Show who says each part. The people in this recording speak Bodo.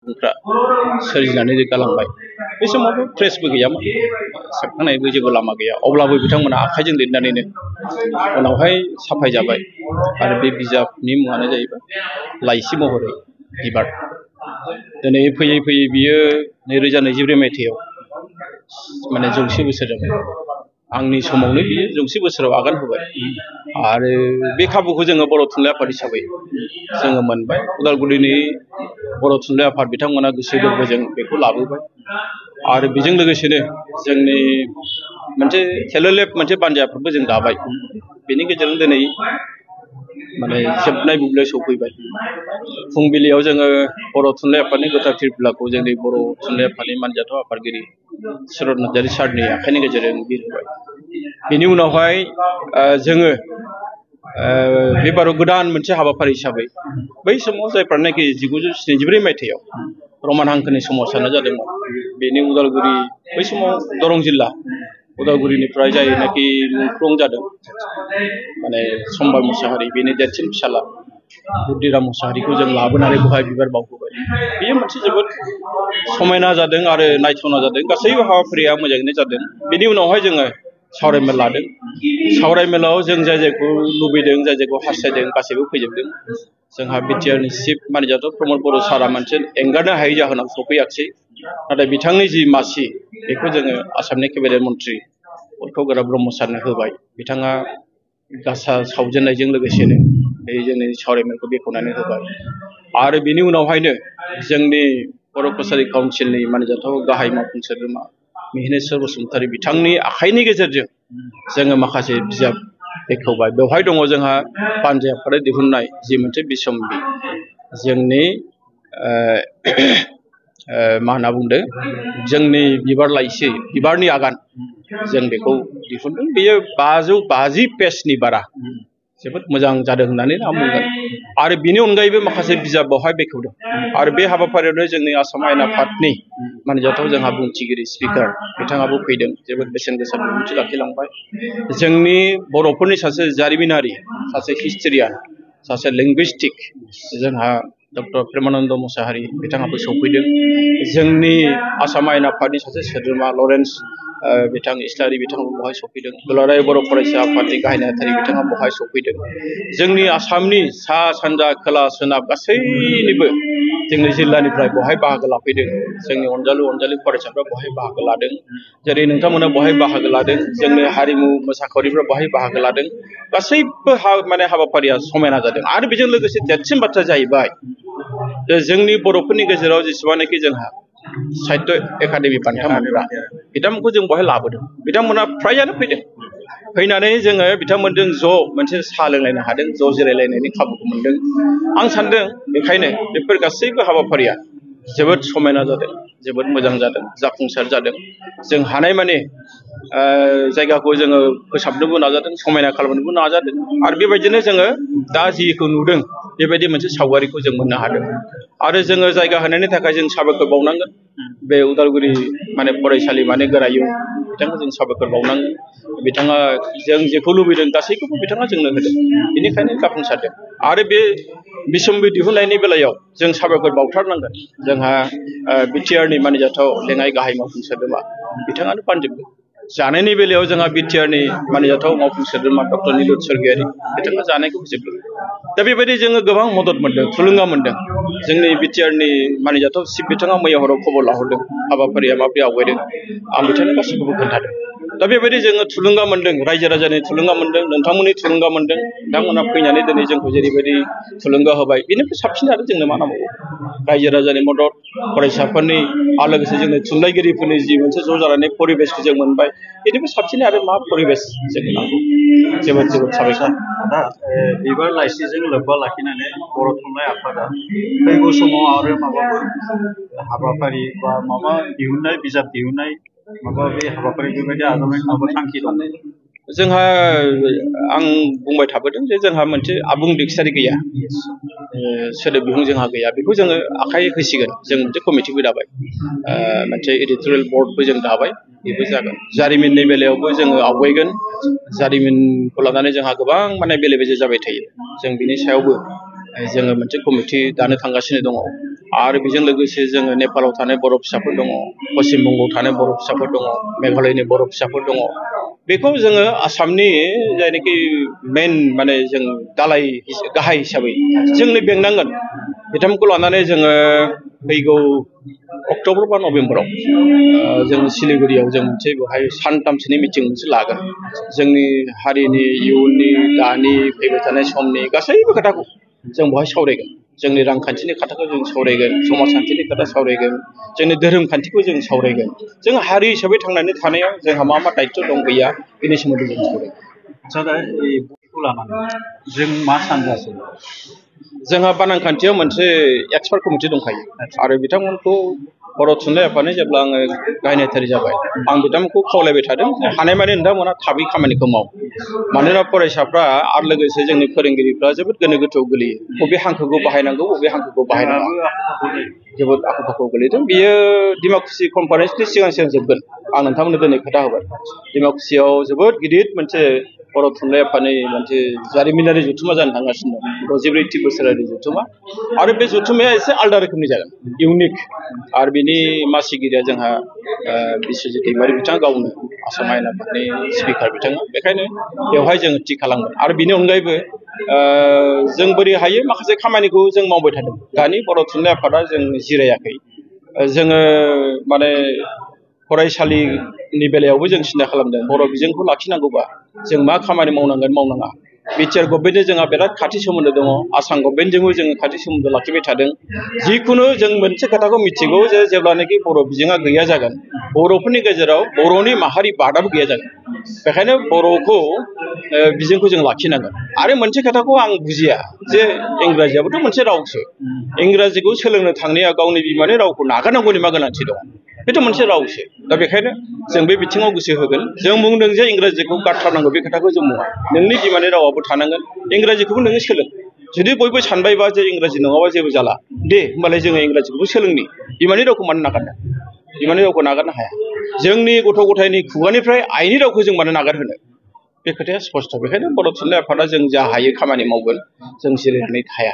Speaker 1: सोरजिनानै गालांबाय बे समाव प्रेसबो गैयामोन सेबखांनायबो जेबो लामा गैया अब्लाबो बिथांमोना आखाइजों लिरनानैनो उनावहाय साफायजाबाय आरो बे बिजाबनि मुङानो जाहैबाय लाइसि महरै बिबार दिनै फैयै फैयै बियो 2024 मायथाइयाव माने 100 बोसोर जाबाय आंनि समावनो बियो 100 बोसोराव आगान होबाय आरो बे खाबुखौ जोङो बर' थुनलाइ आफाद हिसाबै जोङो मोनबाय उदालगुरिनि बर' थुनलाइ आफाद बिथांमोना गोसो गोरबोजों बेखौ लाबोबाय आरो बेजों लोगोसेनो जोंनि मोनसे सेल्फ-हेल्प मोनसे बानजाय आफादबो जों दाबाय बेनि गेजेरजों दिनै माने जोबनाय बुब्लियाव सफैबाय फुंबिलियाव जोङो बर' थुनलाइ आफादनि गोथार फिरफिलाखौ जोंनि बर' थुनलाइ आफादनि मानजाथाव आफादगिरि सुरत नार्जारी सारनि आखाइनि गेजेरजों बिरहोबाय बेनि उनावहाय जोङो बे बाराव गोदान मोनसे हाबाफारि हिसाबै बै समाव जायफ्रानाखि 1974 मायथाइयाव रमान हांखोनि सोमावसारनाय जादोंमोन बेनि उदालगुरि बै समाव दरं जिल्ला उदालगुरिनिफ्राय जायनाखि मुंख्लं जादों माने सम्बार मुसाहारि बेनि देरसिन फिसाला बुद्धिराम मुसाहारिखौ जों लाबोनानै बेवहाय बिबार बावहोबाय बेयो मोनसे जोबोद समायना जादों आरो नायथावना जादों गासैबो हाबाफारिया मोजाङैनो जादों बेनि उनावहाय जोङो सावरायमेल लादों सावरायमेलाव जों जाय जायखौ लुबैदों जाय जायखौ हास्थायदों गासैबो फैजोबदों जोंहा बिटिआरनि चिफ मानजाथाव प्रमद बर' सारा मोनसे एंगारनो हायै जाहोनाव सफैयाखिसै नाथाय बिथांनि जि मासि बेखौ जोङो आसामनि केबिनेट मन्त्रि उत्पल ब्रह्म सारनो होबाय बिथाङा गासा सावजेननायजों लोगोसेनो बे जोंनि सावरायमेलखौ बेखेवनानै होबाय आरो बेनि उनावहायनो जोंनि बर' कसारि काउन्सिलनि मानजाथाव गाहाय मावफुं सोद्रोमा मिहिनेश्वर बसुमतारी बिथांनि आखाइनि गेजेरजों जोङो माखासे बिजाब बेखेवबाय बेवहाय दङ जोंहा बानजाय आफादा दिहुननाय जि मोनसे बिसम्बि जोंनि मा होनना बुंदों जोंनि बिबार लाइसि बिबारनि आगान जों बेखौ दिहुनदों बेयो 550 पेजनि बारा जोबोद मोजां जादों होननानै आं बुंगोन आरो बेनि अनगायैबो माखासे बिजाब बावहाय बेखेवदों आरो बे हाबाफारियावनो जोंनि आसाम आयेन आफादनि मानजाथाव जोंहा बुंथिगिरि स्पिकार बिथाङाबो फैदों जोबोद बेसेन गोसा बिबुंथि लाखिलांबाय जोंनि बर'फोरनि सासे जारिमिनारि सासे हिस्ट'रियान सासे लिंगुइस्टिक जोंहा डक्टर प्रेमानन्द मुसाहारि बिथाङाबो सौफैदों जोंनि आसाम आयेन आफादनि सासे सोद्रोमा लरेन्स बिथां इस्लारि बिथाङाबो बेवहाय सफैदों दुलाराय बर' फरायसा आफादनि गाहाय नेहाथारि बिथाङा बेवहाय सफैदों जोंनि आसामनि सा सानजा खोला सोनाब गासैनिबो जोंनि जिल्लानिफ्राय बेवहाय बाहागो लाफैदों जोंनि अनजालु फरायसाफ्रा बेवहाय बाहागो लादों जेरै नोंथांमोना बेवहाय बाहागो लादों जोंनि हारिमु मोसाखावरिफ्रा बेवहाय बाहागो लादों गासैबो माने हाबाफारिया समायना जादों आरो बेजों लोगोसे देरसिन बाथ्रा जाहैबाय जोंनि बर'फोरनि गेजेराव जेसेबांनाखि जोंहा साहित्य एकाडेमि बान्था मोनग्रा बिथांमोनखौ जों बेवहाय लाबोदों बिथांमोना फ्रायानो फैदों फैनानै जोङो बिथांमोनजों ज' मोनसे साहा लोंलायनो हादों ज' जिरायलायनायनि खाबुखौ मोनदों आं सानदों बेखायनो बेफोर गासैबो हाबाफारिया जोबोद समायना जादों जोबोद मोजां जादों जाफुंसार जादों जों हानायमानि जायगाखौ जोङो फोसाबनोबो नाजादों समायना खालामनोबो नाजादों आरो बेबायदिनो जोङो दा जिखौ नुदों बेबायदि मोनसे सावगारिखौ जों मोननो हादों आरो जोङो जायगा होनायनि थाखाय जों साबायखर बावनांगोन बे उदालगुरि माने फरायसालिमानि गोरायुं बिथांखौ जों साबायखर बावनांगोन बिथाङा जों जेखौ लुबैदों गासैखौबो बिथाङा जोंनो होदों बेनिखायनो जाफुंसारदों आरो बे बिसम्बि दिहुननायनि बेलायाव जों साबायखर बावथारनांगोन जोंहा बिटिआरनि मानिजाथाव लेङाइ गाहाय मावफुं सोद्रोमा बिथाङानो बानजोबदों जानायनि बेलायाव जोंहा बिटिआरनि मानिजाथाव मावफुं सोद्रोमा डक्टर निलुत स्वर्गियारि बिथाङा जानायखौ होजोबदों दा बेबायदि जोङो गोबां मदद मोनदों थुलुंगा मोनदों जोंनि बिटिआरनि मानिजाथाव चिफ बिथाङा मैया हराव खबर लाहरदों हाबाफारिया माबोरै आवगायदों आं बिथांनो गासैखौबो खोन्थादों दा बेबायदि जोङो थुलुंगा मोनदों रायजो राजानि थुलुंगा मोनदों नोंथांमोननि थुलुंगा मोनदों बिथांमोना फैनानै दिनै जोंखौ जेरैबायदि थुलुंगा होबाय बेनिफ्राय साबसिन आरो जोंनो मा नांबावगौ रायजो राजानि मदद फरायसाफोरनि आरो लोगोसे जोंनि थुनलाइगिरिफोरनि जि मोनसे ज' जानानै परिबेसखौ जों मोनबाय बेनिफ्राय साबसिन आरो मा परिबेस जोंनो नांगौ जोबोद जोबोद साबायखर
Speaker 2: दा बिबार लाइसिजों लोब्बा लाखिनानै बर' थुनलाइ आफादा फैगौ समाव आरो माबाफोर हाबाफारि बा माबा दिहुननाय बिजाब दिहुननाय माबा बे हाबाफारि बेबायदि आजावनायनि माबा थांखि दं
Speaker 1: जोंहा आं बुंबाय थाबोदों जे जोंहा मोनसे आबुं डिक्सनारि गैया सोदोब बिहुं जोंहा गैया बेखौ जोङो आखाइ होसिगोन जों मोनसे कमिटिबो दाबाय मोनसे एडिटरियेल बर्डबो जों दाबाय बेबो जागोन जारिमिननि बेलायावबो जोङो आवगायगोन जारिमिनखौ लानानै जोंहा गोबां माने बेले बेजे जाबाय थायो जों बिनि सायावबो जोङो मोनसे कमिटि दानो थांगासिनो दङ आरो बेजों लोगोसे जोङो नेपालाव थानाय बर' फिसाफोर दङ पश्चिम बंगआव थानाय बर' फिसाफोर दङ मेघालयनि बर' फिसाफोर दङ बेखौ जोङो आसामनि जायनाखि मेन माने जों दालाय गाहाय हिसाबै जोंनो बेंनांगोन बिथांमोनखौ लानानै जोङो फैगौ अक्ट'बर बा नभेम्बराव जों सिलिगुरियाव जों मोनसे बेवहाय सानथामसोनि मिटिं मोनसे लागोन जोंनि हारिनि इयुननि दानि फैबाय थानाय समनि गासैबो खोथाखौ जों बेवहाय सावरायगोन जोंनि रांखान्थिनि खोथाखौ जों सावरायगोन समाजखान्थिनि खोथा सावरायगोन जोंनि धोरोम खान्थिखौ जों सावरायगोन जों हारि हिसाबै थांनानै थानायाव जोंहा मा मा दायित्व दं गैया बेनि सोमोन्दै जों सावरायगोन
Speaker 2: आदसा दा बेखौ लानानै जों मा सानगासिनो
Speaker 1: जोंहा बानांखान्थियाव मोनसे एक्सपार्ट कमिटि दंखायो आरो बिथांमोनखौ बर' थुनलाइ आफादनि जेब्ला आङो गाहाय नेहाथारि जाबाय आं बिथांमोनखौ खावलायबाय थादों हानायमानि नोंथांमोना थाबै खामानिखौ माव मानोना फरायसाफ्रा आरो लोगोसे जोंनि फोरोंगिरिफ्रा जोबोद गोनो गोथोआव गोलैयो बबे हांखोखौ बाहायनांगौ बबे हांखोखौ बाहायनाङा जोबोद आखु फाखाव गोलैदों बियो डिमाकुसि कनफारेन्सनि सिगां सिगां जोबगोन आं नोंथांमोननो दिनै खोथा होबाय डिमाकुसियाव जोबोद गिदिर मोनसे बर' थुनलाइ आफादनि मोनसे जारिमिनारि जथुमा जानो थांगासिनो दं 64थि बोसोरारि जथुमा आरो बे जथुमाया एसे आलादा रोखोमनि जागोन इउनिक आरो बिनि मासिगिरिया जोंहा बिस्वजित दैमारि बिथाङा गावनो आसाम आयेन आफादनि स्पिकार बिथाङा बेखायनो बेवहाय जोङो थि खालामगोन आरो बिनि अनगायैबो जों बोरै हायो माखासे खामानिखौ जों मावबाय थादों दानि बर' थुनलाइ आफादा जों जिरायाखै जोङो माने फरायसालिनि बेलायावबो जों सिन्था खालामदों बर' बिजोंखौ लाखिनांगौबा जों मा खामानि मावनांगोन मावनाङा बिटिआर गभर्नमेन्टजों जोंहा बिराद खाथि सोमोन्दो दङ आसाम गभर्नमेन्टजोंबो जोङो खाथि सोमोन्दो लाखिबाय थादों जिखुनु जों मोनसे खोथाखौ मिथिगौ जे जेब्लानाखि बर' बिजोङा गैया जागोन बर'फोरनि गेजेराव बर'नि माहारि बादाबो गैया जागोन बेखायनो बर'खौ बिजोंखौ जों लाखिनांगोन आरो मोनसे खोथाखौ आं बुजिया जे इंराजियाबोथ' मोनसे रावसो इंराजिखौ सोलोंनो थांनाया गावनि बिमानि रावखौ नागारनांगौनि मा गोनांथि दं बेथ' मोनसे रावसो दा बेखायनो जों बे बिथिङाव गोसो होगोन जों बुंदों जे इंराजिखौ गारथारनांगौ बे खोथाखौ जों बुङा नोंनि बिमानि रावाबो थानांगोन इंराजिखौबो नोङो सोलों जुदि बयबो सानबायबा जे इंराजि नङाबा जेबो जाला दे होमबालाय जोङो इंराजिखौबो सोलोंनि बिमानि रावखौ मानो नागारनो बिमानि रावखौ नागारनो हाया जोंनि गथ' गथायनि खुगानिफ्राय आइनि रावखौ जों मानो नागारहोनो बे खोथाया स्पष्ट बेखायनो बर' थुनलाइ आफादा जों जा हायो खामानि मावगोन जों जिरायनानै थाया